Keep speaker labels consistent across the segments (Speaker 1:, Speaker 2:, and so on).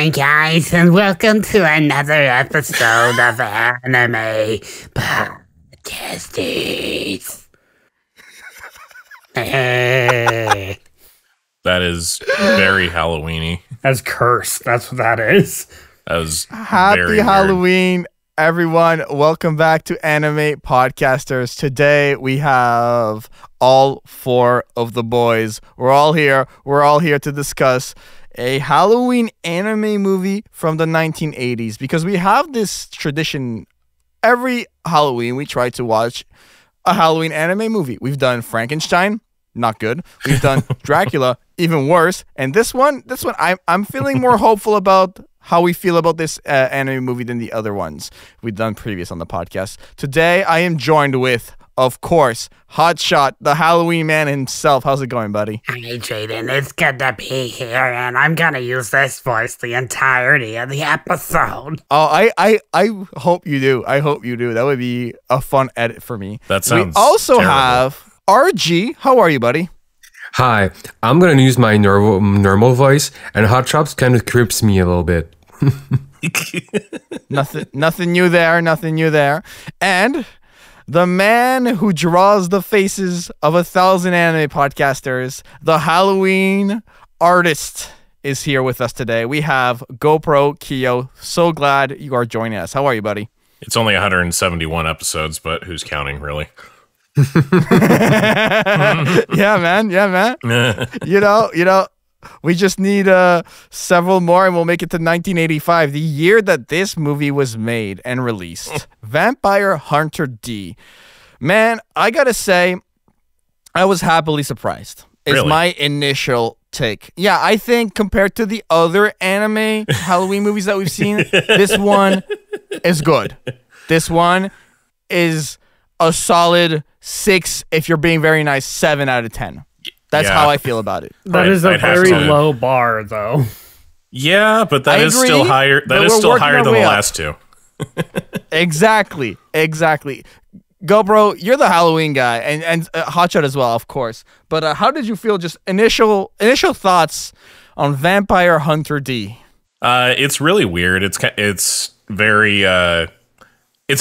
Speaker 1: Hi guys, and welcome to another episode of Anime Podcasties.
Speaker 2: That is very Halloween-y.
Speaker 3: That's cursed. That's what that is.
Speaker 2: That was
Speaker 4: Happy
Speaker 2: very
Speaker 4: Halloween, everyone. Welcome back to Anime Podcasters. Today we have all four of the boys. We're all here. We're all here to discuss a Halloween anime movie from the 1980s, because we have this tradition every Halloween we try to watch a Halloween anime movie. We've done Frankenstein, not good. We've done Dracula, even worse. And this one I'm feeling more hopeful about how we feel about this anime movie than the other ones we've done previous on the podcast. Today I am joined with, of course, Hotshot, the Halloween man himself. How's it going, buddy?
Speaker 1: Hi Jaian, it's good to be here, and I'm gonna use this voice the entirety of the episode.
Speaker 4: Oh, I hope you do. I hope you do. That would be a fun edit for me.
Speaker 2: That sounds
Speaker 4: We also
Speaker 2: terrible.
Speaker 4: have RG. How are you, buddy?
Speaker 5: Hi, I'm gonna use my normal voice, and Hotshot kind of creeps me a little bit.
Speaker 4: Nothing new there. Nothing new there. And the man who draws the faces of 1,000 anime podcasters, the Halloween artist, is here with us today. We have GoProKyo. So glad you are joining us. How are you, buddy?
Speaker 2: It's only 171 episodes, but who's counting, really?
Speaker 4: Yeah, man. You know, we just need several more and we'll make it to 1985, the year that this movie was made and released. Vampire Hunter D. Man, I gotta say, I was happily surprised. Is
Speaker 2: Really?
Speaker 4: my initial take. Yeah, I think compared to the other anime Halloween movies that we've seen, this one is good. This one is a solid 6, if you're being very nice, 7 out of 10. That's
Speaker 2: Yeah.
Speaker 4: how I feel about it.
Speaker 3: That is a
Speaker 2: I'd have
Speaker 3: very
Speaker 2: to-
Speaker 3: low bar, though.
Speaker 2: Yeah, but that
Speaker 4: I
Speaker 2: is
Speaker 4: agree,
Speaker 2: still higher.
Speaker 4: but
Speaker 2: That is
Speaker 4: we're
Speaker 2: still
Speaker 4: working
Speaker 2: higher
Speaker 4: our
Speaker 2: than the
Speaker 4: way up.
Speaker 2: last two.
Speaker 4: Exactly. Go, bro. You're the Halloween guy, and Hotshot as well, of course. But how did you feel? Just initial thoughts on Vampire Hunter D.
Speaker 2: It's really weird. It's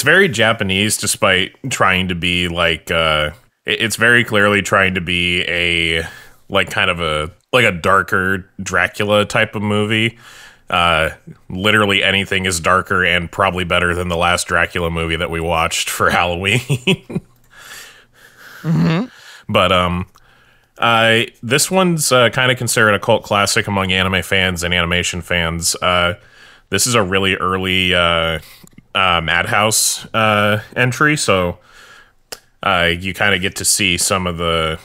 Speaker 2: very Japanese, despite trying to be like. It's very clearly trying to be a kind of a darker Dracula type of movie. Literally anything is darker and probably better than the last Dracula movie that we watched for Halloween.
Speaker 4: Mm-hmm.
Speaker 2: But this one's kind of considered a cult classic among anime fans and animation fans. This is a really early Madhouse entry, so you kind of get to see some of the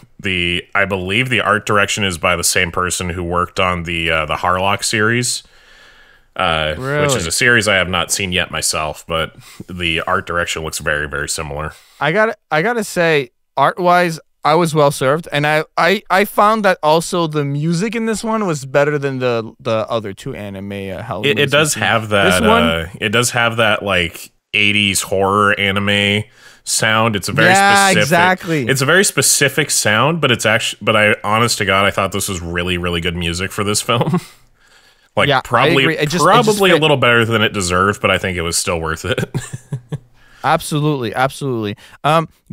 Speaker 2: I believe the art direction is by the same person who worked on the Harlock series. Which is a series I have not seen yet myself, but the art direction looks very, very similar.
Speaker 4: I gotta say, art-wise, I was well served, and I found that also the music in this one was better than the other two anime Halloween.
Speaker 2: It does have that. It does have that like 80s horror anime sound. It's a very specific.
Speaker 4: Exactly.
Speaker 2: It's a very specific sound, but honest to God, I thought this was really, really good music for this film. Like,
Speaker 4: Yeah, I
Speaker 2: probably
Speaker 4: agree. It just
Speaker 2: a
Speaker 4: fit.
Speaker 2: little better than it deserved, but I think it was still worth it.
Speaker 4: Absolutely.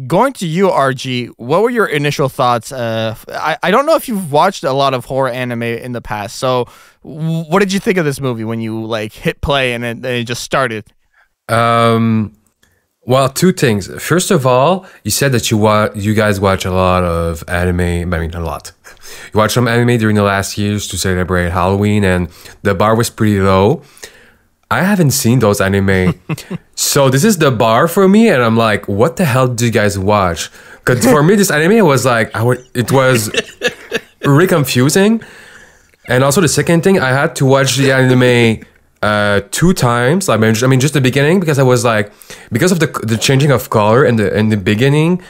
Speaker 4: Going to you, RG, what were your initial thoughts? I don't know if you've watched a lot of horror anime in the past, so what did you think of this movie when you hit play and it just started?
Speaker 5: Well, two things. First of all, you said that you guys watch a lot of anime. I mean, a lot. You watched some anime during the last years to celebrate Halloween, and the bar was pretty low. I haven't seen those anime, so this is the bar for me, and I'm like, what the hell do you guys watch? Because for me, this anime was like, it was really confusing. And also the second thing, I had to watch the anime 2 times. I mean, just the beginning, because I was like, because of the changing of color in the beginning,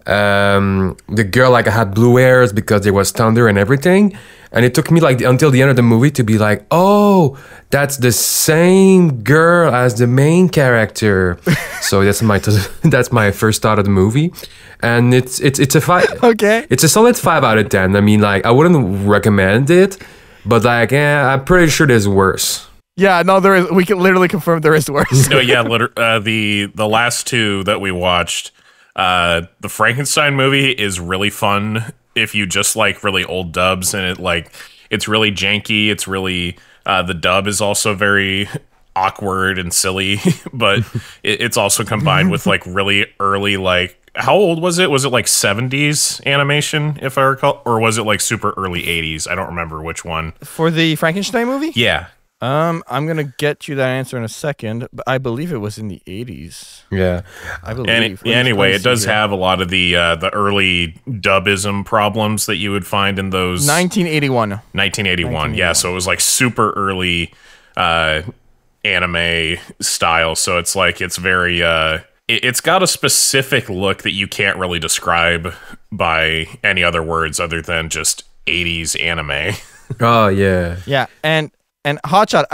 Speaker 5: the girl had blue hairs because there was thunder and everything, and it took me until the end of the movie to be like, oh, that's the same girl as the main character. So that's my first thought of the movie, and it's a 5.
Speaker 4: Okay,
Speaker 5: it's a solid 5 out of 10. I mean, I wouldn't recommend it, but I'm pretty sure there's worse.
Speaker 4: Yeah, no, there is. We can literally confirm there is worse.
Speaker 2: No, yeah, the last two that we watched, the Frankenstein movie is really fun if you just like really old dubs, and it's really janky. It's really the dub is also very awkward and silly, but it's also combined with like really early like. How old was it? Was it like 70s animation, if I recall, or was it like super early 80s? I don't remember which one.
Speaker 4: For the Frankenstein movie?
Speaker 2: Yeah.
Speaker 4: I'm gonna get you that answer in a second, but I believe it was in the 80s.
Speaker 5: Yeah.
Speaker 4: I believe.
Speaker 2: Anyway, it does have a lot of the early dubism problems that you would find in those
Speaker 4: 1981.
Speaker 2: 1981. Yeah, so it was like super early anime style. So it's like it's very it's got a specific look that you can't really describe by any other words other than just 80s anime.
Speaker 5: Oh yeah.
Speaker 4: Yeah, and Hotshot,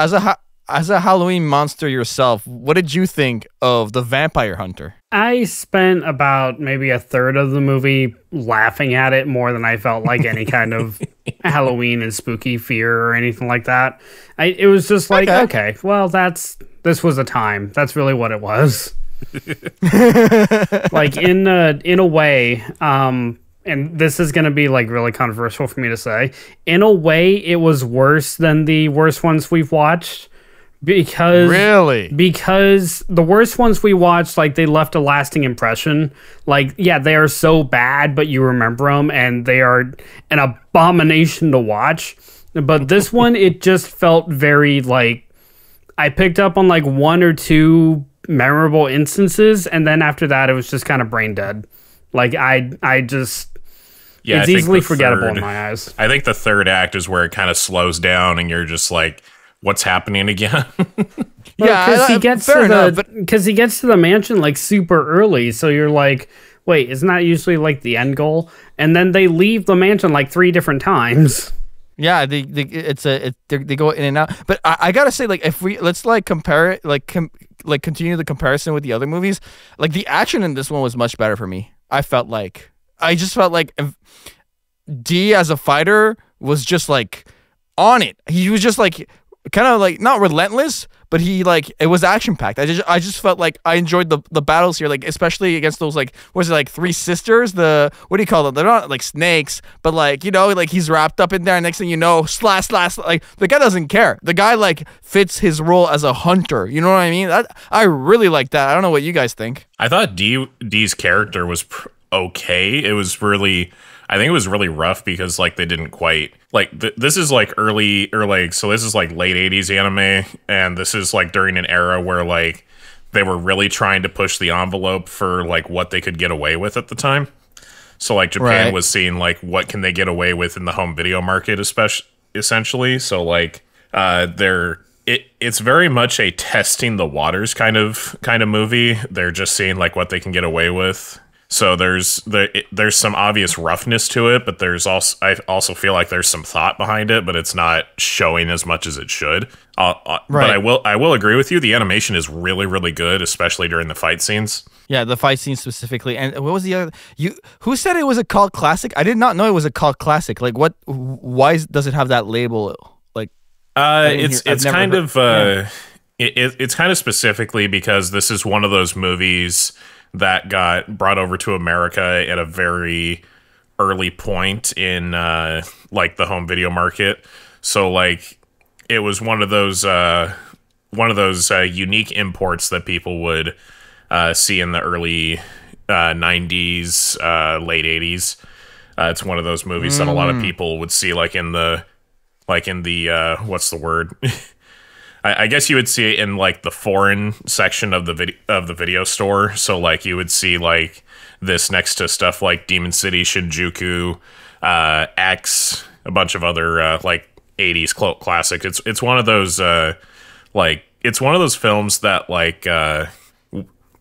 Speaker 4: as a Halloween monster yourself, what did you think of the Vampire Hunter?
Speaker 3: I spent about maybe a third of the movie laughing at it more than I felt like any kind of Halloween and spooky fear or anything like that. It was just like, okay, well, this was a time. That's really what it was. Like in a way, and this is going to be like really controversial for me to say. In a way, it was worse than the worst ones we've watched because the worst ones we watched, like they left a lasting impression. Like, yeah, they are so bad, but you remember them and they are an abomination to watch. But this one, it just felt very like I picked up on like one or two memorable instances, and then after that, it was just kind of brain dead. Like I just. Yeah, it's easily forgettable in my eyes.
Speaker 2: I think the third act is where it kind of slows down, and you're just like, "What's happening again?"
Speaker 3: Yeah, because he gets to the mansion like super early, so you're like, "Wait, isn't that usually like the end goal?" And then they leave the mansion like 3 different times.
Speaker 4: Yeah, they go in and out. But I gotta say, like, if let's like compare it, like continue the comparison with the other movies, like the action in this one was much better for me. I just felt like D as a fighter was just like on it. He was just like kind of like not relentless, but he like it was action packed. I just felt like I enjoyed the battles here, like especially against those like was it like 3 sisters? The what do you call them? They're not like snakes, but like like he's wrapped up in there. And next thing you know, slash like the guy doesn't care. The guy like fits his role as a hunter. You know what I mean? I really like that. I don't know what you guys think.
Speaker 2: I thought D's character was okay. It was really. I think it was really rough because like they didn't quite like this is like early or like so this is like late 80s anime, and this is like during an era where like they were really trying to push the envelope for like what they could get away with at the time. So like Japan was seeing like what can they get away with in the home video market, essentially. So like it's very much a testing the waters kind of movie. They're just seeing like what they can get away with. So there's some obvious roughness to it, but I also feel like there's some thought behind it, but it's not showing as much as it should. But I will agree with you. The animation is really, really good, especially during the fight scenes.
Speaker 4: Yeah, the fight scenes specifically. And what was the other? Who said it was a cult classic? I did not know it was a cult classic. Like, what? Why does it have that label? Like,
Speaker 2: it's kind of specifically because this is one of those movies that got brought over to America at a very early point in like the home video market. So like it was one of those unique imports that people would see in the early 90s, late 80s. It's one of those movies that a lot of people would see like in the what's the word? I guess you would see it in like the foreign section of the video store. So like you would see like this next to stuff like Demon City, Shinjuku, X, a bunch of other like 80s cult classic. It's one of those it's one of those films that like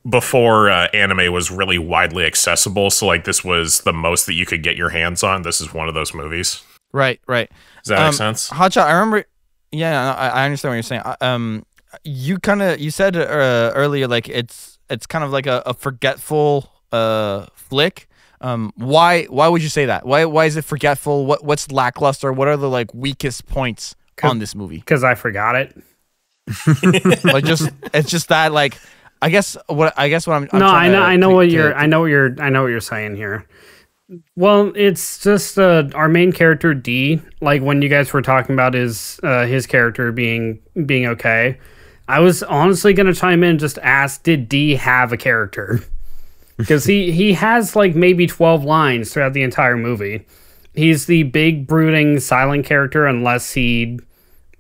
Speaker 2: before anime was really widely accessible. So like this was the most that you could get your hands on. This is one of those movies.
Speaker 4: Right.
Speaker 2: Does that make sense?
Speaker 4: Hotshot, I remember. Yeah, I understand what you're saying. You said earlier like it's kind of like a forgetful flick. Why would you say that? Why is it forgetful? What's lackluster? What are the like weakest points on this movie?
Speaker 3: Because I forgot it.
Speaker 4: Like just it's just that like I guess what I'm
Speaker 3: no, I know what
Speaker 4: you're
Speaker 3: saying here. Well, it's just our main character D. Like when you guys were talking about his character being okay, I was honestly gonna chime in and just ask, did D have a character? Because he has like maybe 12 lines throughout the entire movie. He's the big brooding silent character unless he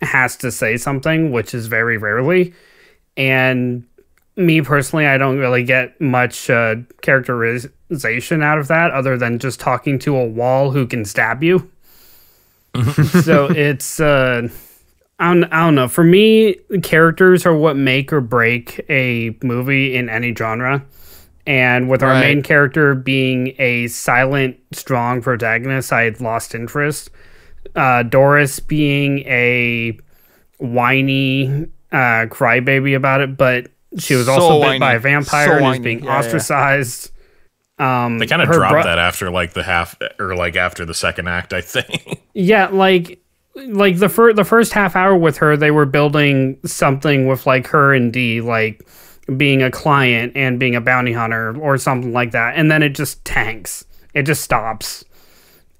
Speaker 3: has to say something, which is very rarely. And me personally, I don't really get much characterization out of that other than just talking to a wall who can stab you. So it's I don't know. For me, characters are what make or break a movie in any genre. And with our main character being a silent, strong protagonist, I had lost interest. Doris being a whiny crybaby about it, but she was also bit by a vampire and is being ostracized.
Speaker 2: They kind of dropped that after like the half or like after the second act, I think.
Speaker 3: Yeah, like the first half hour with her, they were building something with like her and D, like being a client and being a bounty hunter or something like that, and then it just tanks. It just stops.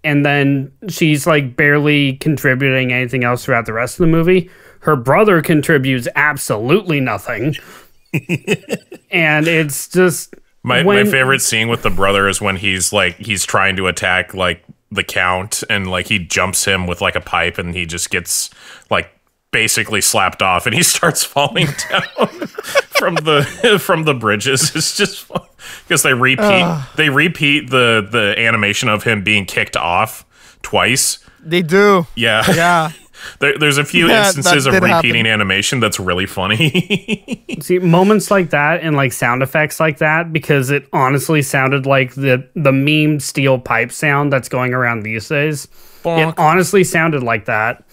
Speaker 3: And then she's like barely contributing anything else throughout the rest of the movie. Her brother contributes absolutely nothing. And it's just
Speaker 2: my favorite scene with the brother is when he's trying to attack like the Count, and like he jumps him with like a pipe, and he just gets like basically slapped off, and he starts falling down from the bridges. It's just because they repeat the animation of him being kicked off twice.
Speaker 4: They do.
Speaker 2: Yeah. There's a few instances of repeating animation that's really funny.
Speaker 3: See, moments like that and like sound effects like that, because it honestly sounded like the meme steel pipe sound that's going around these days. Bonk. It honestly sounded like that.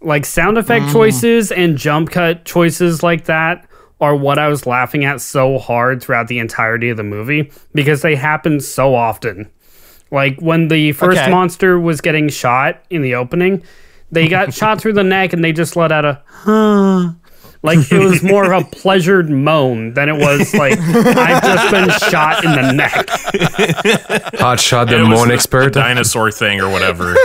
Speaker 3: Like sound effect choices and jump cut choices like that are what I was laughing at so hard throughout the entirety of the movie, because they happen so often. Like when the first monster was getting shot in the opening, they got shot through the neck and they just let out a huh. Like it was more of a pleasured moan than it was like, I've just been shot in the neck.
Speaker 5: Hotshot, the moan expert.
Speaker 2: The dinosaur thing or whatever.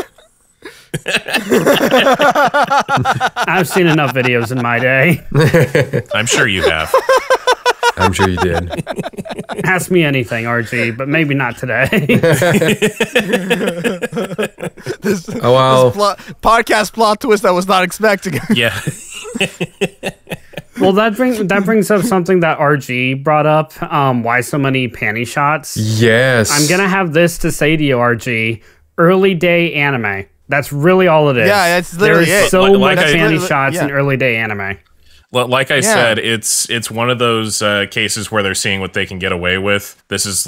Speaker 3: I've seen enough videos in my day.
Speaker 2: I'm sure you have.
Speaker 5: I'm sure you did.
Speaker 3: Ask me anything, RG, but maybe not today.
Speaker 4: This podcast plot twist I was not expecting.
Speaker 2: Yeah.
Speaker 3: Well, that brings up something that RG brought up. Why so many panty shots?
Speaker 5: Yes.
Speaker 3: I'm gonna have this to say to you, RG. Early day anime. That's really all it is.
Speaker 4: Yeah, that's literally
Speaker 3: There's so much panty shots in early day anime.
Speaker 2: Like I said, it's one of those cases where they're seeing what they can get away with. This is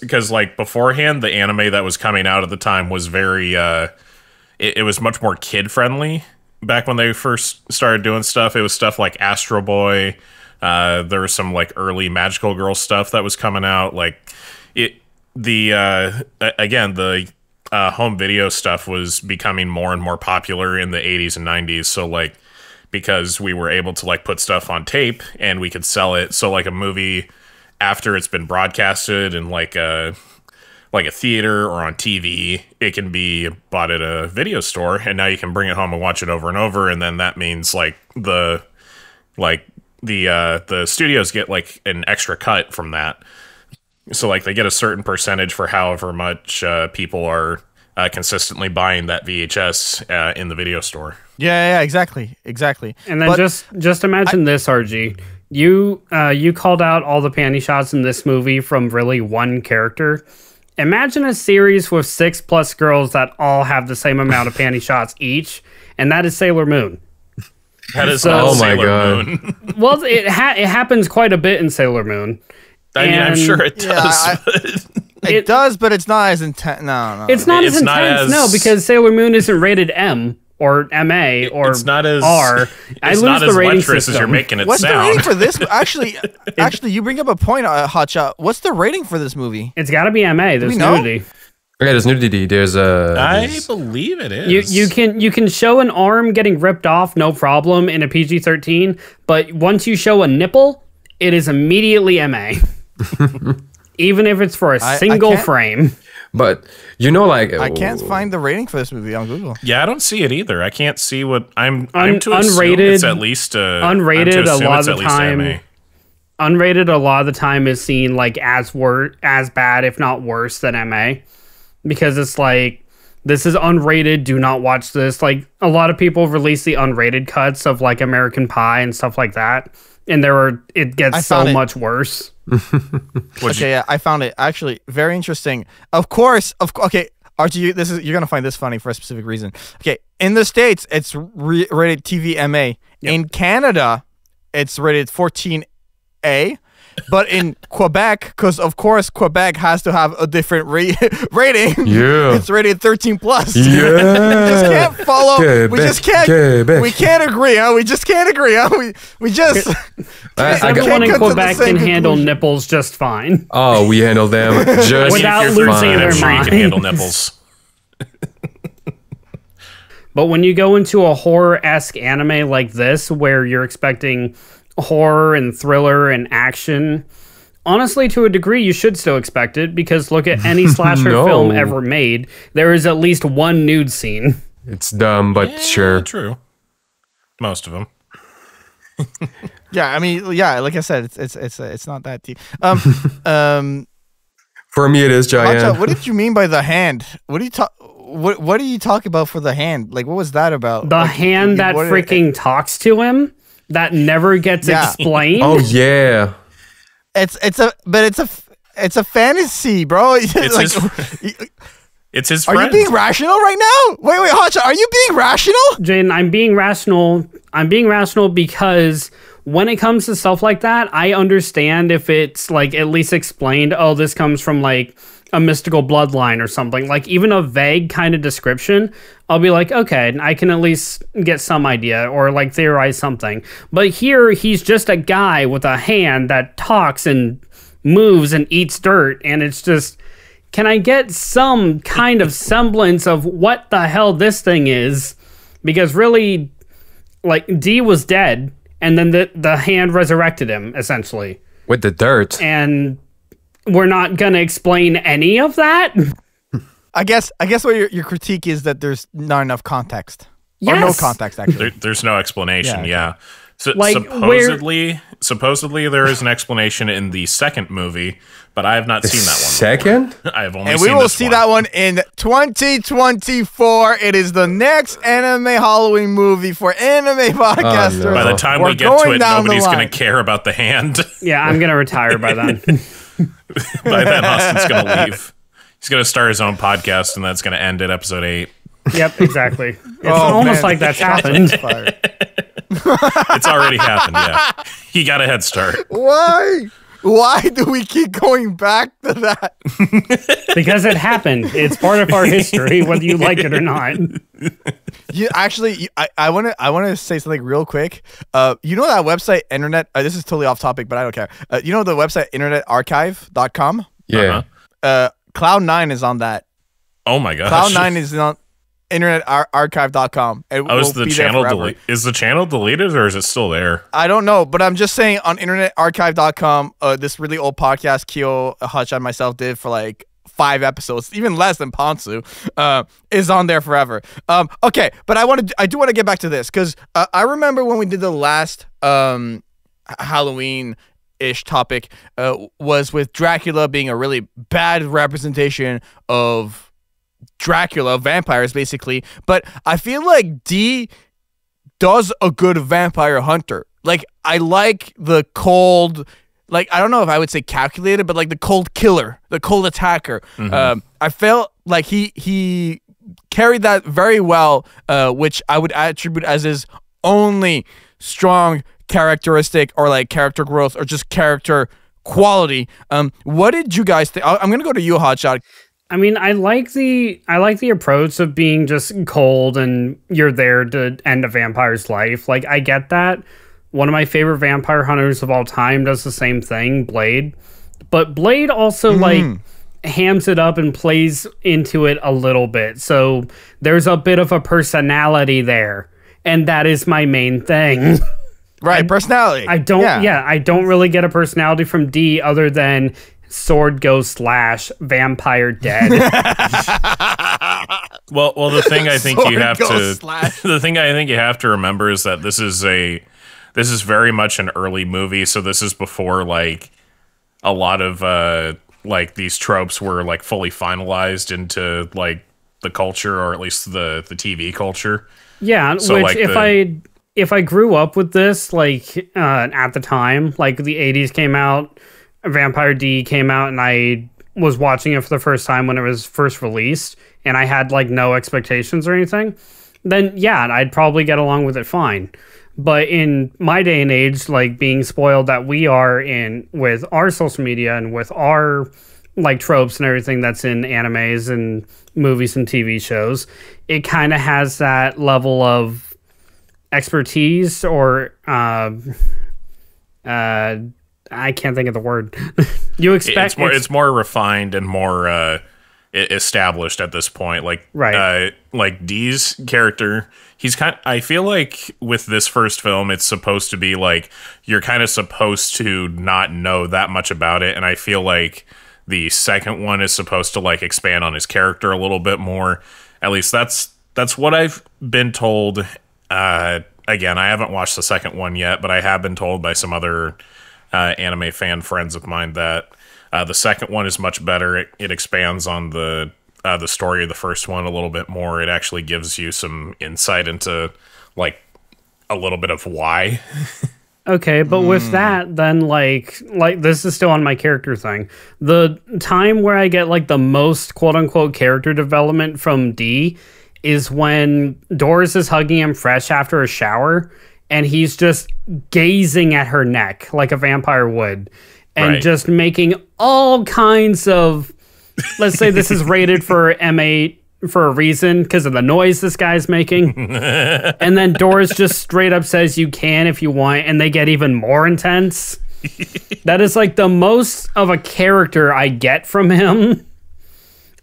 Speaker 2: because like beforehand, the anime that was coming out at the time was very it was much more kid friendly. Back when they first started doing stuff, it was stuff like Astro Boy. There was some like early Magical Girl stuff that was coming out. Like the home video stuff was becoming more and more popular in the 80s and 90s. So like, because we were able to like put stuff on tape and we could sell it. So like a movie after it's been broadcasted in like a theater or on TV, it can be bought at a video store, and now you can bring it home and watch it over and over. And then that means like the studios get like an extra cut from that. So like they get a certain percentage for however much people are consistently buying that VHS in the video store.
Speaker 4: Yeah, exactly.
Speaker 3: And then just imagine this, RG. You called out all the panty shots in this movie from really one character. Imagine a series with 6+ girls that all have the same amount of panty shots each, and that is Sailor Moon.
Speaker 2: That is Sailor Moon.
Speaker 3: Well, it happens quite a bit in Sailor Moon.
Speaker 2: I mean, I'm sure it does.
Speaker 4: It does, but it's not as intense. No.
Speaker 3: It's not as intense, no, because Sailor Moon isn't rated M or MA or
Speaker 2: it's not as,
Speaker 3: R. I lose
Speaker 2: not
Speaker 3: the
Speaker 2: as
Speaker 3: rating
Speaker 2: lecherous
Speaker 3: system.
Speaker 2: as you're making it
Speaker 4: What's
Speaker 2: sound.
Speaker 4: the rating for this? Actually, you bring up a point, Hotshot. What's the rating for this movie?
Speaker 3: It's got to be MA. There's nudity.
Speaker 5: Okay, there's nudity. There's
Speaker 2: I believe it is.
Speaker 3: You can show an arm getting ripped off, no problem, in a PG-13. But once you show a nipple, it is immediately MA. Even if it's for a single frame.
Speaker 5: But like
Speaker 4: I can't find the rating for this movie on Google.
Speaker 2: Yeah, I don't see it either. I can't see what I'm to
Speaker 3: unrated.
Speaker 2: Assume it's at least
Speaker 3: unrated a lot of the time.
Speaker 2: MA.
Speaker 3: Unrated a lot of the time is seen like as bad, if not worse, than MA, because it's like, this is unrated. Do not watch this. Like, a lot of people release the unrated cuts of like American Pie and stuff like that, and it gets so much worse.
Speaker 4: Okay, yeah, I found it. Actually, very interesting. Of course. Okay, Archie, you're gonna find this funny for a specific reason. Okay, in the States, it's rated TV MA. Yep. In Canada, it's rated 14A. But in Quebec, because of course Quebec has to have a different rating. Yeah, it's rated 13+. Yeah, we just can't follow. Quebec, we just can't. Quebec. We can't agree. Huh? We just can't agree. Huh? We just.
Speaker 3: Everyone in Quebec can handle nipples just fine.
Speaker 5: Oh, we handle them just
Speaker 3: without losing their mind.
Speaker 2: You can handle nipples.
Speaker 3: But when you go into a horror-esque anime like this, where you're expecting horror and thriller and action, honestly, to a degree, you should still expect it, because look at any slasher film ever made. There is at least one nude scene.
Speaker 5: It's dumb, but sure.
Speaker 2: True. Most of them.
Speaker 4: Yeah, I mean, yeah, like I said, it's not that deep.
Speaker 5: For me, it is, Jaian.
Speaker 4: Hotshot, what did you mean by the hand? What do you talk about for the hand? Like, what was that about?
Speaker 3: The hand that freaking talks to him? That never gets explained.
Speaker 5: Oh yeah,
Speaker 4: it's a fantasy, bro.
Speaker 2: It's his friend.
Speaker 4: Are you being rational right now? Wait, Hotshot, are you being rational?
Speaker 3: Jaden, I'm being rational. I'm being rational because when it comes to stuff like that, I understand if it's like at least explained. Oh, this comes from like a mystical bloodline or something, like even a vague kind of description, I'll be like, okay, I can at least get some idea or like theorize something. But here, he's just a guy with a hand that talks and moves and eats dirt, and it's just, can I get some kind of semblance of what the hell this thing is? Because really, like, D was dead, and then the hand resurrected him, essentially.
Speaker 5: With the dirt.
Speaker 3: And we're not gonna explain any of that.
Speaker 4: I guess what your critique is that there's not enough context.
Speaker 3: Yes.
Speaker 4: Or no context, actually.
Speaker 2: There's no explanation, yeah. So,
Speaker 3: like,
Speaker 2: supposedly there is an explanation in the second movie, but I have not seen that one.
Speaker 5: Second?
Speaker 2: I have only
Speaker 4: seen this one. And
Speaker 2: we
Speaker 4: will see that one in 2024. It is the next anime Halloween movie for anime podcasters.
Speaker 5: Oh, no.
Speaker 2: By the time we get to it, nobody's going to care about the hand.
Speaker 3: Yeah, I'm going to retire by then.
Speaker 2: By then, Austin's going to leave. He's going to start his own podcast, and that's going to end at episode 8.
Speaker 3: Yep, exactly. It's almost like that's happened.
Speaker 2: It's already happened, yeah. He got a head start.
Speaker 4: Why do we keep going back to that?
Speaker 3: Because it happened. It's part of our history, whether you like it or not.
Speaker 4: I want to say something real quick. You know that website, Internet? This is totally off topic, but I don't care. You know the website, internetarchive.com?
Speaker 5: Yeah.
Speaker 4: Cloud9 is on that.
Speaker 2: Oh my gosh.
Speaker 4: Cloud9 is on internetarchive.com.
Speaker 2: Is the channel deleted, or is it still there?
Speaker 4: I don't know, but I'm just saying on internetarchive.com, this really old podcast Kyo, Hotshot, and myself did for like 5 episodes, even less than Ponsu, is on there forever. Okay, but I do want to get back to this, because I remember when we did the last Halloween-ish topic, was with Dracula being a really bad representation of Dracula, vampires basically, but I feel like D does a good vampire hunter. Like, I like the cold, like, I don't know if I would say calculated, but like the cold killer, the cold attacker. Mm-hmm. I felt like he carried that very well, which I would attribute as his only strong characteristic, or like character growth, or just character quality. What did you guys think? I'm gonna go to you, Hotshot.
Speaker 3: I mean, I like the approach of being just cold and you're there to end a vampire's life. Like, I get that. One of my favorite vampire hunters of all time does the same thing, Blade. But Blade also like hams it up and plays into it a little bit. So there's a bit of a personality there. And that is my main thing.
Speaker 4: Right, personality.
Speaker 3: I don't really get a personality from D other than sword ghost / vampire dead.
Speaker 2: Well, the thing I think you have to
Speaker 4: /
Speaker 2: the thing I think you have to remember is that this is very much an early movie, so this is before like a lot of like these tropes were like fully finalized into like the culture, or at least the TV culture.
Speaker 3: Yeah, so which like if I grew up with this, like at the time, like the 80s came out, Vampire D came out, and I was watching it for the first time when it was first released, and I had like no expectations or anything, then yeah, I'd probably get along with it fine. But in my day and age, like being spoiled that we are in with our social media and with our like tropes and everything that's in animes and movies and TV shows, it kind of has that level of expertise or I can't think of the word. You expect
Speaker 2: it's more refined and more established at this point. Like
Speaker 3: right.
Speaker 2: Like D's character, I feel like with this first film, it's supposed to be like you're kind of supposed to not know that much about it, and I feel like the second one is supposed to like expand on his character a little bit more. At least that's what I've been told. Again, I haven't watched the second one yet, but I have been told by some other anime fan friends of mine that the second one is much better. It expands on the story of the first one a little bit more. It actually gives you some insight into like a little bit of why.
Speaker 3: Okay, but with that, then like this is still on my character thing. The time where I get like the most quote unquote character development from D is when Doris is hugging him fresh after a shower, and he's just gazing at her neck like a vampire would, and
Speaker 2: right.
Speaker 3: just making all kinds of, let's say this is rated for M8 for a reason because of the noise this guy's making. And then Doris just straight up says you can if you want, and they get even more intense. That is like the most of a character I get from him.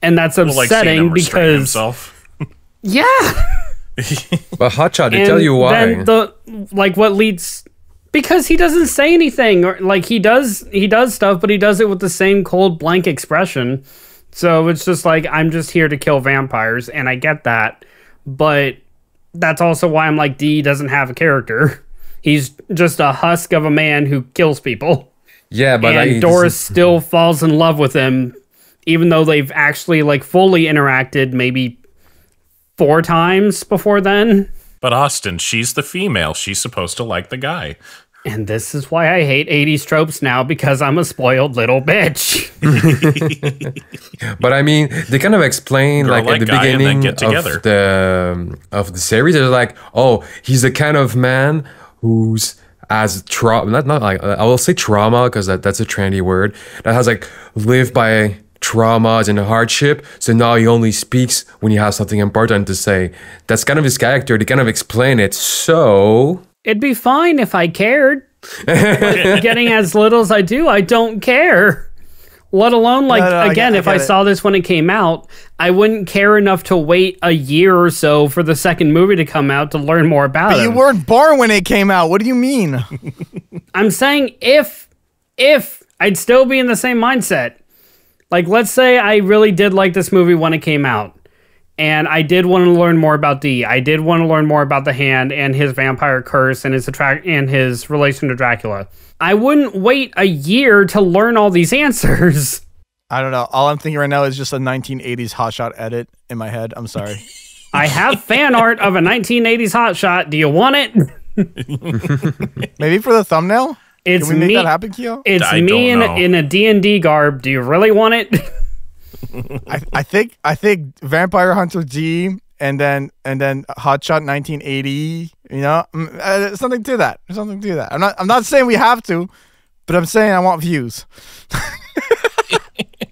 Speaker 3: And that's upsetting because
Speaker 2: himself.
Speaker 3: Yeah.
Speaker 5: But Hotshot, they tell you why.
Speaker 3: Then what leads, because he doesn't say anything, or like he does stuff, but he does it with the same cold blank expression. So it's just like, I'm just here to kill vampires, and I get that, but that's also why I'm like, D doesn't have a character. He's just a husk of a man who kills people.
Speaker 5: Yeah, but
Speaker 3: and Doris still falls in love with him, even though they've actually like fully interacted maybe 4 times before then.
Speaker 2: But Austin, she's the female. She's supposed to like the guy.
Speaker 3: And this is why I hate 80s tropes now, because I'm a spoiled little bitch.
Speaker 5: But I mean, they kind of explain like at the beginning of the series, they're like, oh, he's the kind of man who's as trauma, not like, I will say trauma because that's a trendy word, that has like lived by traumas and hardship, so now he only speaks when he has something important to say. That's kind of his character. They kind of explain it. So
Speaker 3: it'd be fine if I cared. But getting as little as I do, I don't care. Let alone, like, if I saw this when it came out, I wouldn't care enough to wait a year or so for the second movie to come out to learn more about it.
Speaker 4: But you weren't born when it came out. What do you mean?
Speaker 3: I'm saying if I'd still be in the same mindset. Like, let's say I really did like this movie when it came out, and I did want to learn more about D. I did want to learn more about the Hand and his vampire curse and his relation to Dracula. I wouldn't wait a year to learn all these answers.
Speaker 4: I don't know. All I'm thinking right now is just a 1980s Hotshot edit in my head. I'm sorry.
Speaker 3: I have fan art of a 1980s Hotshot. Do you want it?
Speaker 4: Maybe for the thumbnail?
Speaker 3: It's
Speaker 4: Can we make
Speaker 3: me,
Speaker 4: that happen, Kyo?
Speaker 3: It's me in a D&D garb. Do you really want it?
Speaker 4: I think Vampire Hunter G and then Hotshot 1980. You know, something to that. Something to that. I'm not saying we have to, but I'm saying I want views.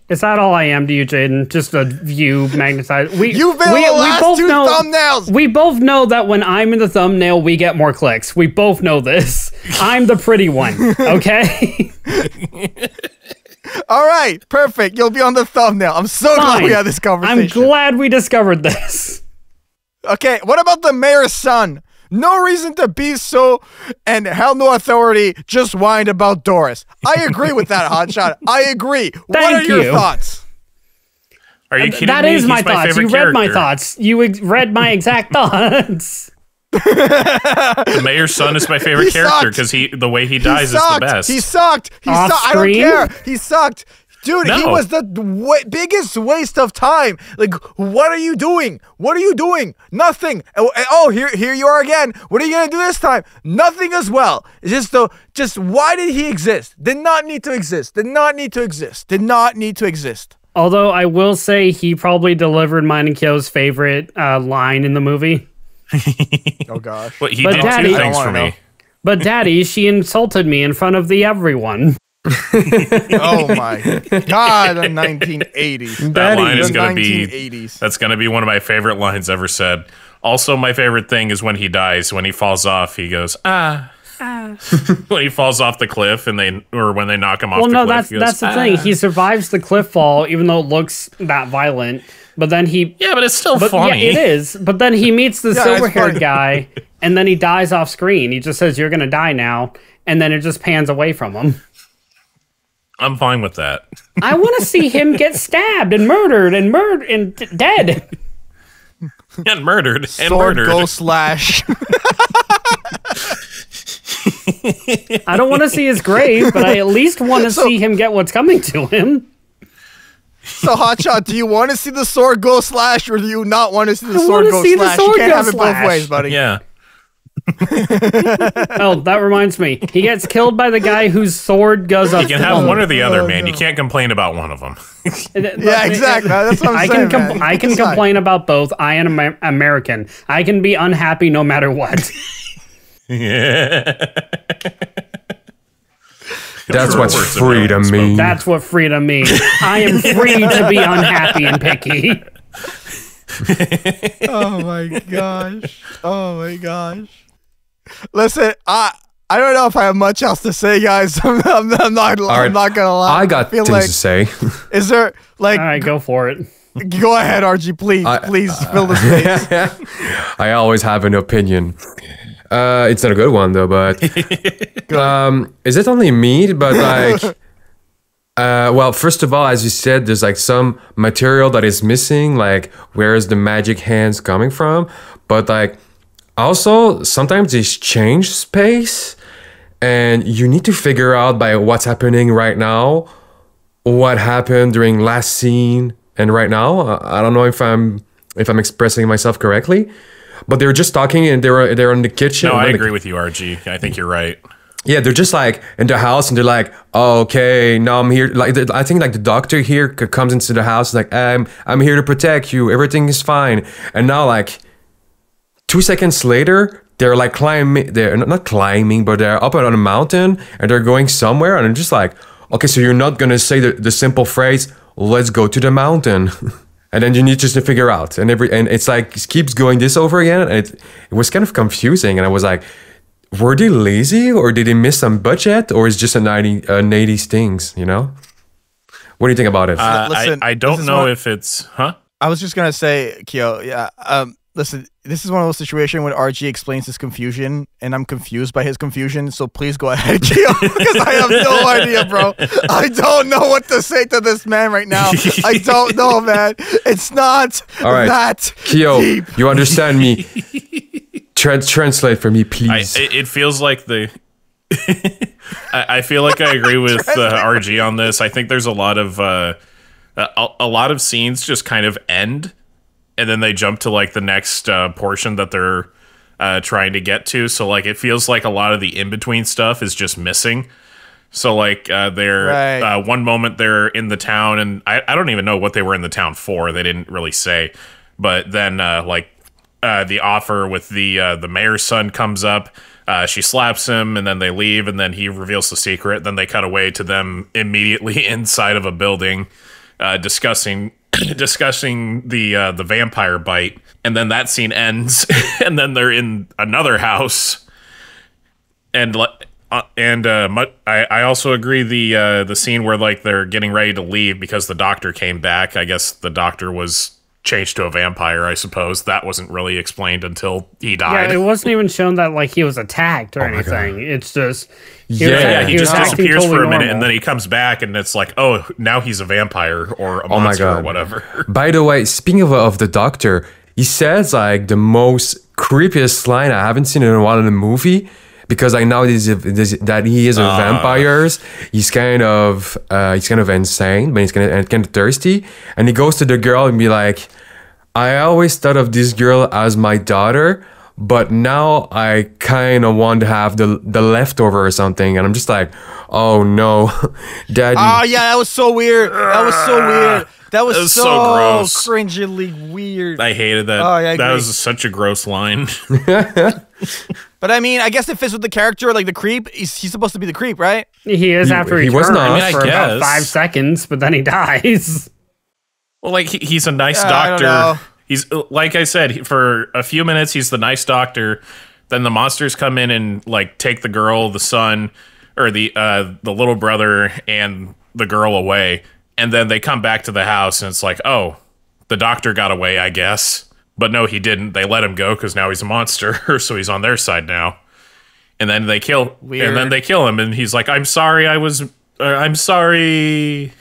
Speaker 3: Is that all I am to you, Jaden? Just a view magnetized.
Speaker 4: You've been the last 2 thumbnails.
Speaker 3: We both know that when I'm in the thumbnail, we get more clicks. We both know this. I'm the pretty one, okay?
Speaker 4: All right, perfect. You'll be on the thumbnail. I'm so glad we had this conversation.
Speaker 3: I'm glad we discovered this.
Speaker 4: Okay, what about the mayor's son? No reason to be so, and hell no authority, just whined about Doris. I agree with that, Hotshot. I agree. What are your thoughts?
Speaker 2: Are you kidding
Speaker 3: That
Speaker 2: me?
Speaker 3: is my
Speaker 2: He's
Speaker 3: thoughts. You
Speaker 2: favorite
Speaker 3: read my
Speaker 2: character.
Speaker 3: thoughts. You read my exact thoughts.
Speaker 2: The mayor's son is my favorite character because the way he dies is the best.
Speaker 4: He sucked. I don't care. He sucked. Dude, he was the biggest waste of time. Like, what are you doing? What are you doing? Nothing. Oh, here you are again. What are you gonna do this time? Nothing as well. It's just why did he exist? Did not need to exist. Did not need to exist. Did not need to exist.
Speaker 3: Although I will say he probably delivered mine and Kyo's favorite line in the movie.
Speaker 4: Oh gosh.
Speaker 2: But he
Speaker 3: But
Speaker 2: did
Speaker 3: Daddy-
Speaker 2: two
Speaker 3: I
Speaker 2: things
Speaker 4: don't
Speaker 2: for
Speaker 4: wanna
Speaker 2: me.
Speaker 3: But Daddy, she insulted me in front of everyone.
Speaker 4: Oh my god, the 1980s.
Speaker 2: That line is
Speaker 4: The
Speaker 2: going to be
Speaker 4: 1980s.
Speaker 2: that's going to be one of my favorite lines ever said. Also, my favorite thing is when he dies. When he falls off, he goes when he falls off the cliff and when they knock him off.
Speaker 3: Well,
Speaker 2: the
Speaker 3: no,
Speaker 2: cliff,
Speaker 3: that's the thing. He survives the cliff fall, even though it looks that violent. But then
Speaker 2: Yeah, but it's still
Speaker 3: yeah,
Speaker 2: funny.
Speaker 3: it is. But then he meets the
Speaker 4: Yeah, it's
Speaker 3: silver-haired
Speaker 4: funny.
Speaker 3: guy, and then he dies off screen. He just says, "You're gonna die now," and then it just pans away from him.
Speaker 2: I'm fine with that.
Speaker 3: I want to see him get stabbed and murdered and dead.
Speaker 2: And murdered. And
Speaker 4: Sword
Speaker 2: murdered.
Speaker 4: go slash.
Speaker 3: I don't want to see his grave, but I at least want to see him get what's coming to him.
Speaker 4: So, Hotshot, do you want to see the sword go slash, or do you not want to see the sword
Speaker 3: wanna
Speaker 4: go
Speaker 3: see the
Speaker 4: slash?
Speaker 3: sword
Speaker 4: You can't
Speaker 3: go
Speaker 4: have it both
Speaker 3: slash.
Speaker 4: ways, buddy.
Speaker 2: Yeah.
Speaker 3: Oh, that reminds me. He gets killed by the guy whose sword goes up.
Speaker 2: You can have one or the other, man. You can't complain about one of them.
Speaker 4: Yeah, exactly. That's what I'm
Speaker 3: I
Speaker 4: saying.
Speaker 3: can
Speaker 4: man.
Speaker 3: I can
Speaker 4: Decide.
Speaker 3: complain about both. I am American. I can be unhappy no matter what.
Speaker 5: That's what's
Speaker 2: Words of
Speaker 5: freedom
Speaker 2: American
Speaker 5: mean.
Speaker 3: That's what freedom means. I am free to be unhappy and picky.
Speaker 4: Oh my gosh. Oh my gosh. Listen, I don't know if I have much else to say, guys. I'm not gonna lie.
Speaker 5: I got
Speaker 4: feel
Speaker 5: things
Speaker 4: like,
Speaker 5: to say.
Speaker 4: Is there like?
Speaker 3: All right, go for it.
Speaker 4: Go ahead, RG. Please fill the space.
Speaker 5: I always have an opinion. It's not a good one though, but is it only me? But like, well, first of all, as you said, there's like some material that is missing. Like, where is the magic hands coming from? But like, also sometimes they change space, and you need to figure out by what's happening right now, what happened during last scene and right now. I don't know if I'm expressing myself correctly. But they were just talking, and they're in the kitchen.
Speaker 2: No, I agree with you, RG. I think you're right.
Speaker 5: Yeah, they're just like in the house, and they're like, oh, "Okay, now I'm here." Like, I think like the doctor here comes into the house, like, "I'm here to protect you. Everything is fine." And now, like 2 seconds later, they're like climbing. They're not climbing, but they're up on a mountain, and they're going somewhere. And I'm just like, "Okay, so you're not gonna say the simple phrase, 'Let's go to the mountain.'" And then you need just to figure out, and it's like it keeps going this over again, and it was kind of confusing. And I was like, were they lazy, or did they miss some budget, or is just an 80s things? You know? What do you think about it?
Speaker 4: Listen,
Speaker 2: I
Speaker 4: this
Speaker 2: don't
Speaker 4: is
Speaker 2: know
Speaker 4: what-
Speaker 2: if it's
Speaker 4: I was just gonna say, Kyo. Yeah. Listen, this is one of those situations when RG explains his confusion, and I'm confused by his confusion. So please go ahead, Kyo, because I have no idea, bro. I don't know what to say to this man right now. I don't know, man. It's not
Speaker 5: All right.
Speaker 4: that
Speaker 5: Kyo,
Speaker 4: deep.
Speaker 5: you understand me? Translate for me, please.
Speaker 2: it feels like I feel like I agree with RG on this. I think there's a lot of scenes just kind of end, and then they jump to like the next portion that they're trying to get to. So like it feels like a lot of the in between stuff is just missing. So like they're
Speaker 4: Right.
Speaker 2: one moment they're in the town, and I don't even know what they were in the town for. They didn't really say. But then the offer with the mayor's son comes up. She slaps him, and then they leave, and then he reveals the secret. Then they cut away to them immediately inside of a building, discussing the vampire bite. And then that scene ends, and then they're in another house, and I also agree the scene where like they're getting ready to leave because the doctor came back. I guess the doctor was changed to a vampire. I suppose that wasn't really explained until he died.
Speaker 3: Yeah, it wasn't even shown that like he was attacked or anything. It's just
Speaker 2: he just disappears for a minute and then he comes back and it's like, oh, now he's a vampire or a monster or whatever.
Speaker 5: By the way, speaking of the doctor, he says like the most creepiest line I haven't seen in a while in the movie. Because I know that he is a vampire. He's kind of insane, but he's kind of thirsty. And he goes to the girl and be like, I always thought of this girl as my daughter, but now I kind of want to have the leftover or something. And I'm just like, oh no, daddy.
Speaker 4: Oh yeah, that was so weird. That was so
Speaker 2: gross.
Speaker 4: Cringily weird.
Speaker 2: I hated that.
Speaker 4: Oh, yeah,
Speaker 2: that was such a gross line.
Speaker 4: But I mean, I guess it fits with the character, like the creep. He's supposed to be the creep, right?
Speaker 3: He is after he
Speaker 5: was
Speaker 3: turns
Speaker 5: not.
Speaker 3: for about 5 seconds, but then he dies.
Speaker 2: Well, like he's a nice doctor.
Speaker 4: I don't know.
Speaker 2: He's like I said, for a few minutes he's the nice doctor. Then the monsters come in and like take the girl, the son, or the little brother and the girl away. And then they come back to the house and it's like, oh, the doctor got away, I guess. But no, he didn't. They let him go because now he's a monster, so he's on their side now. And then they kill him, and he's like, "I'm sorry, I'm sorry."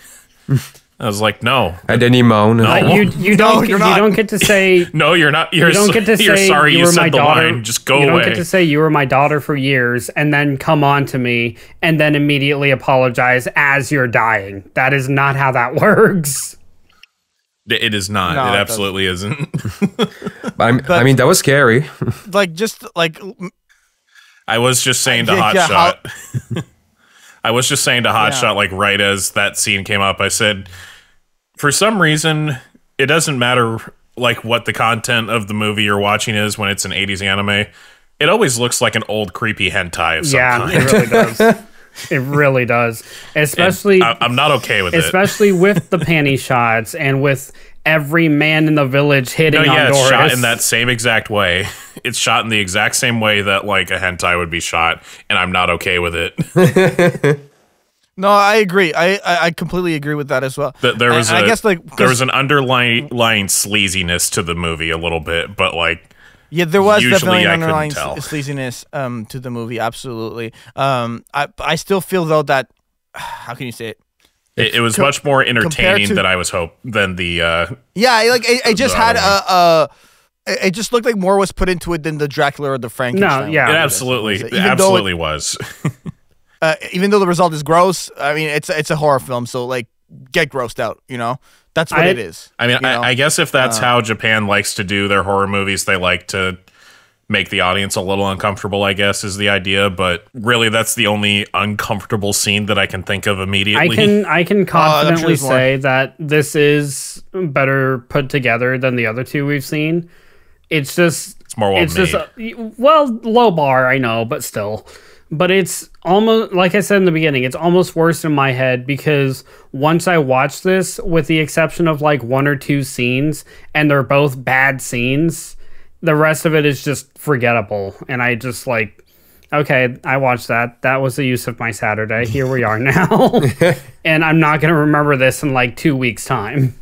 Speaker 2: I was like, "No."
Speaker 5: And then he moaned.
Speaker 3: You don't get to say
Speaker 2: no. You're not. You
Speaker 3: don't get to say
Speaker 2: sorry. You
Speaker 3: were my
Speaker 2: said the
Speaker 3: daughter.
Speaker 2: line. Just go away.
Speaker 3: You don't get to say you were my daughter for years and then come on to me and then immediately apologize as you're dying. That is not how that works.
Speaker 2: It is not.
Speaker 4: No,
Speaker 2: it absolutely isn't.
Speaker 5: I mean, that was scary.
Speaker 2: I was just saying to Hotshot. I was just saying to Hotshot, like right as that scene came up, I said, for some reason, it doesn't matter like what the content of the movie you're watching is when it's an 80s anime. It always looks like an old creepy hentai of some kind.
Speaker 3: It really does. It really does. Especially
Speaker 2: I'm not okay with it.
Speaker 3: Especially with the panty shots and with every man in the village hitting on Doris.
Speaker 2: It's shot in that same exact way. It's shot in the exact same way that like a hentai would be shot, and I'm not okay with it.
Speaker 4: No, I agree. I completely agree with that as well.
Speaker 2: There was an underlying sleaziness to the movie a little bit, but like
Speaker 4: yeah, there was
Speaker 2: usually
Speaker 4: definitely
Speaker 2: I
Speaker 4: an underlying
Speaker 2: couldn't tell.
Speaker 4: sleaziness to the movie. Absolutely. I still feel though that how can you say it?
Speaker 2: It was much more entertaining than I was than the
Speaker 4: it just had it just looked like more was put into it than the Dracula or the Frankenstein.
Speaker 3: No, yeah,
Speaker 2: it absolutely was.
Speaker 4: Even though the result is gross, I mean it's a horror film, so like get grossed out, you know? That's what it is.
Speaker 2: I mean, I guess if that's how Japan likes to do their horror movies, they like to make the audience a little uncomfortable, I guess, is the idea. But really, that's the only uncomfortable scene that I can think of immediately.
Speaker 3: I can confidently say that this is better put together than the other two we've seen. It's more well made. Low bar, I know, but still. But it's almost, like I said in the beginning, it's almost worse in my head because once I watch this, with the exception of like 1 or 2 scenes, and they're both bad scenes, the rest of it is just forgettable. And I just like, okay, I watched that. That was the use of my Saturday. Here we are now. And I'm not going to remember this in like 2 weeks' time.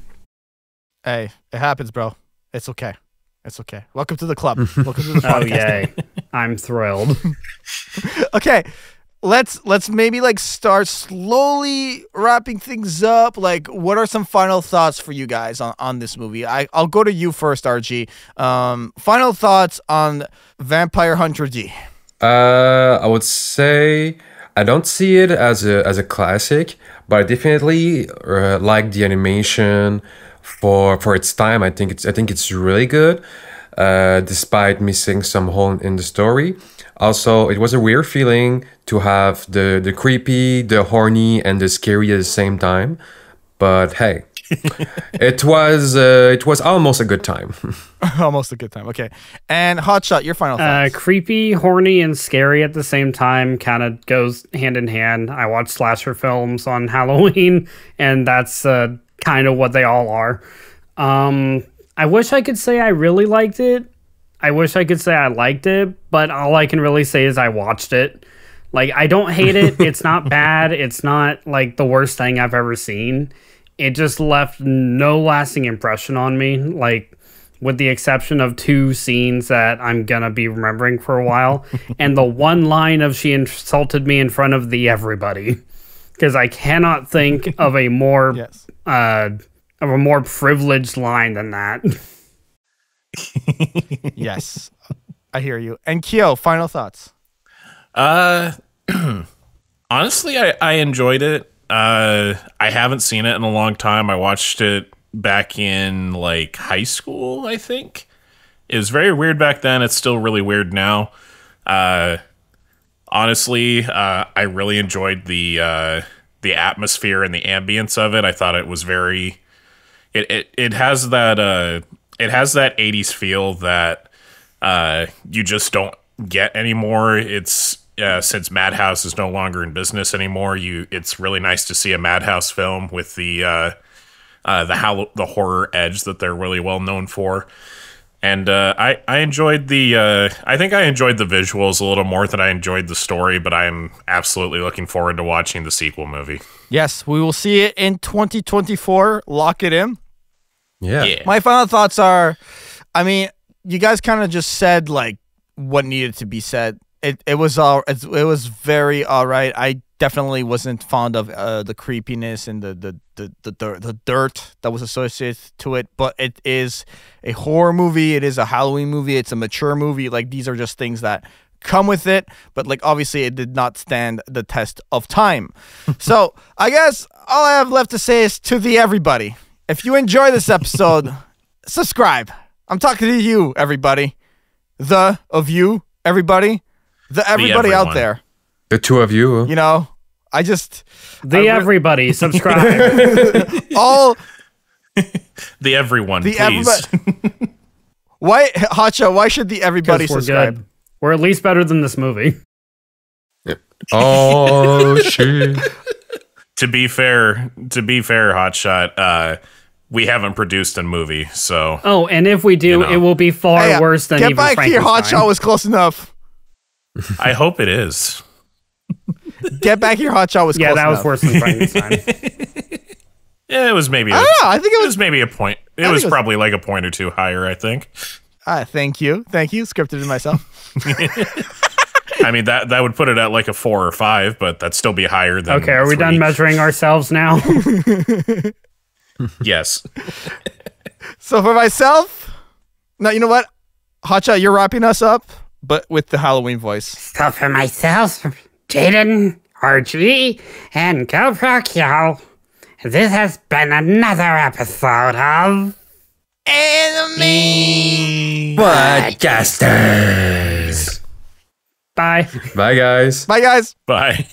Speaker 4: Hey, it happens, bro. It's okay. It's okay. Welcome to the club. Welcome to the podcast.
Speaker 3: Oh, yay. I'm thrilled.
Speaker 4: Okay. Let's maybe like start slowly wrapping things up. Like, what are some final thoughts for you guys on this movie? I'll go to you first, RG. Final thoughts on Vampire Hunter D.
Speaker 5: I would say I don't see it as a classic, but I definitely like the animation for its time. I think it's really good, despite missing some hole in the story. Also, it was a weird feeling to have the creepy, the horny, and the scary at the same time. But hey, it was almost a good time.
Speaker 4: Almost a good time. Okay. And Hotshot, your final thoughts.
Speaker 3: Creepy, horny, and scary at the same time kind of goes hand in hand. I watch slasher films on Halloween, and that's kind of what they all are. I wish I could say I really liked it. I wish I could say I liked it, but all I can really say is I watched it. Like, I don't hate it. It's not bad. It's not like the worst thing I've ever seen. It just left no lasting impression on me. Like, with the exception of 2 scenes that I'm gonna be remembering for a while, and the one line of "she insulted me in front of the everybody," because I cannot think of a more privileged line than that.
Speaker 4: Yes, I hear you. And Kyo, final thoughts.
Speaker 2: Honestly, I enjoyed it. I haven't seen it in a long time. I watched it back in like high school, I think. It was very weird back then. It's still really weird now. Honestly, I really enjoyed the atmosphere and the ambience of it. I thought it was very it has that 80s feel that you just don't get anymore. It's since Madhouse is no longer in business anymore, it's really nice to see a Madhouse film with the horror edge that they're really well known for. And I enjoyed I think I enjoyed the visuals a little more than I enjoyed the story, but I'm absolutely looking forward to watching the sequel movie.
Speaker 4: Yes, we will see it in 2024. Lock it in.
Speaker 5: Yeah.
Speaker 4: My final thoughts are, I mean, you guys kind of just said like what needed to be said. It was very all right. I definitely wasn't fond of the creepiness and the dirt that was associated to it, but it is a horror movie. It is a Halloween movie. It's a mature movie. Like, these are just things that come with it, but like obviously it did not stand the test of time. So I guess all I have left to say is to the everybody, if you enjoy this episode, subscribe. I'm talking to you, everybody. Everybody out there.
Speaker 5: The 2 of you.
Speaker 4: You know,
Speaker 3: everybody, subscribe.
Speaker 4: All
Speaker 2: the everyone, please.
Speaker 4: Why, Hotshot, why should the everybody subscribe?
Speaker 3: Good. We're at least better than this movie.
Speaker 5: Oh, shit.
Speaker 2: To be fair, Hotshot, we haven't produced a movie, so...
Speaker 3: Oh, and if we do, it will be far worse than even
Speaker 4: Get back here, Hotshot was close enough.
Speaker 2: I hope it is.
Speaker 4: Get back here, Hotshot was close enough.
Speaker 3: Yeah, that was worse than Frankenstein.
Speaker 2: Yeah, it was maybe...
Speaker 4: I think it was
Speaker 2: maybe a point. It was probably like a point or 2 higher, I think.
Speaker 4: Thank you. Scripted it myself.
Speaker 2: I mean, that would put it at like a 4 or 5, but that'd still be higher than...
Speaker 3: Okay, are we
Speaker 2: 3.
Speaker 3: done measuring ourselves now?
Speaker 2: Yes.
Speaker 4: So for myself, now you know what, Hotshot, you're wrapping us up, but with the Halloween voice.
Speaker 1: So for myself, Jaian, RG, and GoProKyo, this has been another episode of Anime
Speaker 5: Podcasters.
Speaker 3: Bye.
Speaker 5: Bye, guys.
Speaker 4: Bye, guys.
Speaker 2: Bye.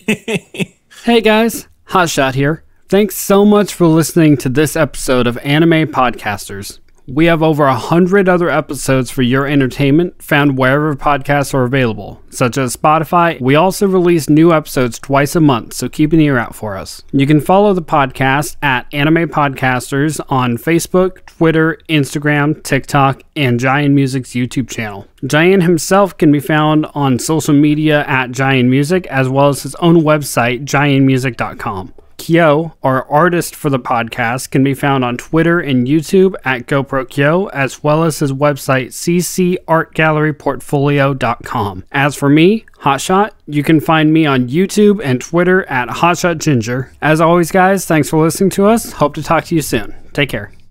Speaker 3: Hey, guys. Hotshot here. Thanks so much for listening to this episode of Anime Podcasters. We have over 100 other episodes for your entertainment found wherever podcasts are available, such as Spotify. We also release new episodes twice a month, so keep an ear out for us. You can follow the podcast at Anime Podcasters on Facebook, Twitter, Instagram, TikTok, and Jaian Music's YouTube channel. Jaian himself can be found on social media at Jaian Music, as well as his own website, jaianmusic.com. Kyo, our artist for the podcast, can be found on Twitter and YouTube at GoProKyo, as well as his website, ccartgalleryportfolio.com. As for me, Hotshot, you can find me on YouTube and Twitter at HotshotGinger. As always, guys, thanks for listening to us. Hope to talk to you soon. Take care.